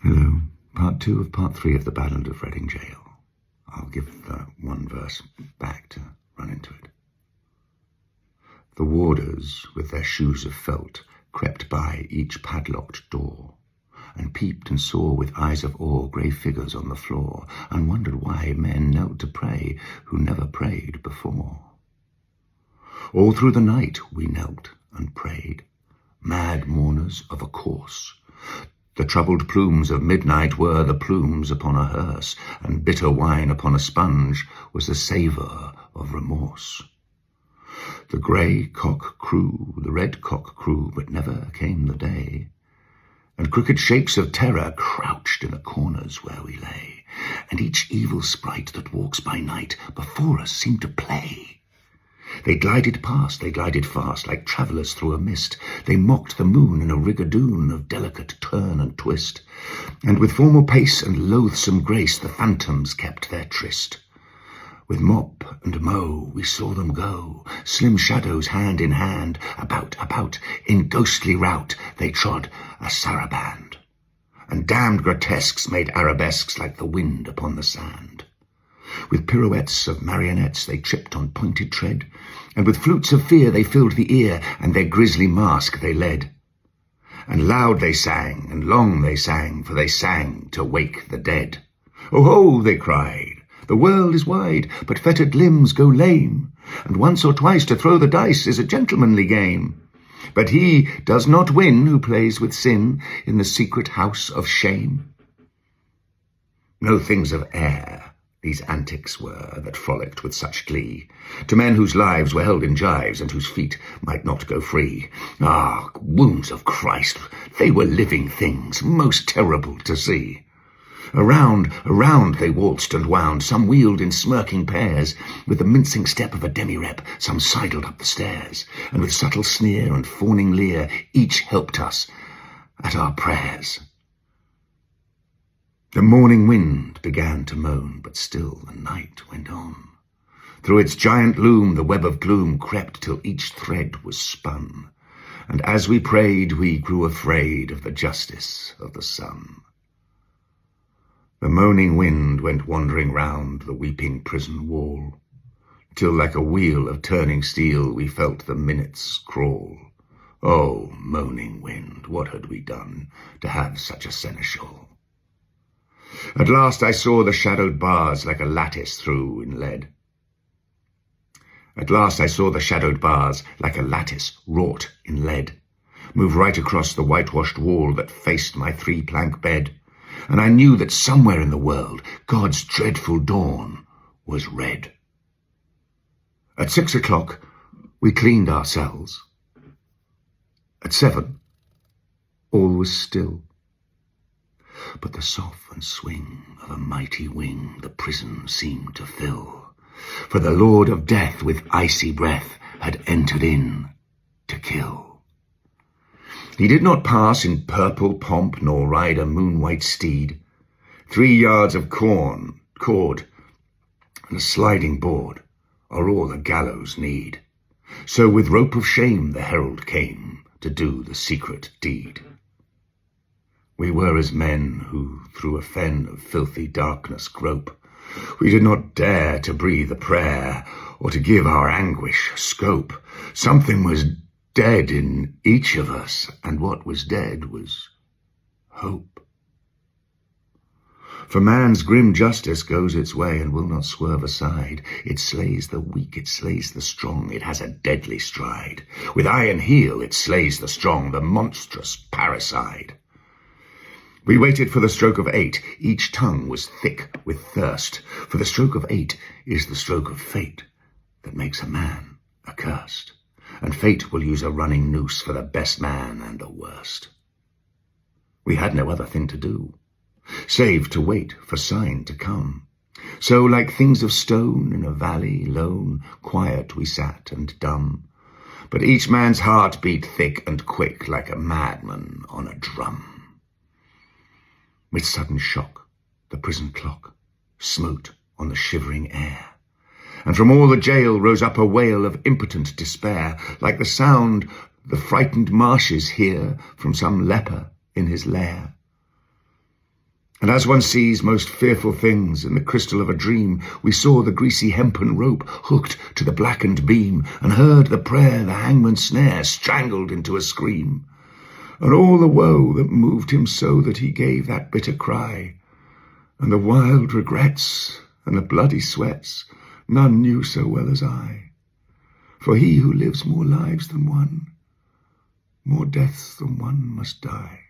Hello, part 2 of part 3 of the Ballad of Reading Gaol. I'll give the one verse back to run into it. The warders, with their shoes of felt, crept by each padlocked door, and peeped and saw with eyes of awe grey figures on the floor, and wondered why men knelt to pray who never prayed before. All through the night we knelt and prayed, mad mourners of a course. The troubled plumes of midnight were the plumes upon a hearse, and bitter wine upon a sponge was the savour of remorse. The grey cock crew, the red cock crew, but never came the day, and crooked shapes of terror crouched in the corners where we lay, and each evil sprite that walks by night before us seemed to play. They glided past, they glided fast, like travellers through a mist. They mocked the moon in a rigadoon of delicate turn and twist, and with formal pace and loathsome grace the phantoms kept their tryst. With mop and mow we saw them go, slim shadows hand in hand, about, in ghostly rout they trod a saraband, and damned grotesques made arabesques like the wind upon the sand. With pirouettes of marionettes they tripped on pointed tread, and with flutes of fear they filled the ear, and their grisly mask they led. And loud they sang, and long they sang, for they sang to wake the dead. "Oh ho!" they cried, "the world is wide, but fettered limbs go lame, and once or twice to throw the dice is a gentlemanly game. But he does not win who plays with sin in the secret house of shame." No things of air these antics were that frolicked with such glee, to men whose lives were held in gyves and whose feet might not go free. Ah, wounds of Christ, they were living things, most terrible to see. Around they waltzed and wound, some wheeled in smirking pairs, with the mincing step of a demi-rep, some sidled up the stairs, and with subtle sneer and fawning leer each helped us at our prayers. The morning wind began to moan, but still the night went on. Through its giant loom the web of gloom crept till each thread was spun, and as we prayed we grew afraid of the justice of the sun. The moaning wind went wandering round the weeping prison wall, till like a wheel of turning steel we felt the minutes crawl. Oh, moaning wind, what had we done to have such a seneschal? At last I saw the shadowed bars like a lattice through in lead. At last I saw the shadowed bars like a lattice wrought in lead move right across the whitewashed wall that faced my three-plank bed, and I knew that somewhere in the world God's dreadful dawn was red. At 6 o'clock we cleaned our cells. At 7 all was still, but the soft and swing of a mighty wing the prison seemed to fill, for the Lord of Death with icy breath had entered in to kill. He did not pass in purple pomp, nor ride a moon-white steed. 3 yards of cord, and a sliding board are all a gallows need. So with rope of shame the herald came to do the secret deed. We were as men who through a fen of filthy darkness grope. We did not dare to breathe a prayer, or to give our anguish scope. Something was dead in each of us, and what was dead was hope. For man's grim justice goes its way and will not swerve aside. It slays the weak, it slays the strong, it has a deadly stride. With eye and heel it slays the strong, the monstrous parricide. We waited for the stroke of 8, each tongue was thick with thirst, for the stroke of 8 is the stroke of fate that makes a man accursed, and fate will use a running noose for the best man and the worst. We had no other thing to do, save to wait for sign to come. So like things of stone in a valley lone, quiet we sat and dumb, but each man's heart beat thick and quick like a madman on a drum. With sudden shock, the prison clock smote on the shivering air, and from all the jail rose up a wail of impotent despair, like the sound the frightened marshes hear from some leper in his lair. And as one sees most fearful things in the crystal of a dream, we saw the greasy hempen rope hooked to the blackened beam, and heard the prayer the hangman's snare strangled into a scream. And all the woe that moved him so that he gave that bitter cry, and the wild regrets and the bloody sweats, none knew so well as I. For he who lives more lives than one, more deaths than one must die.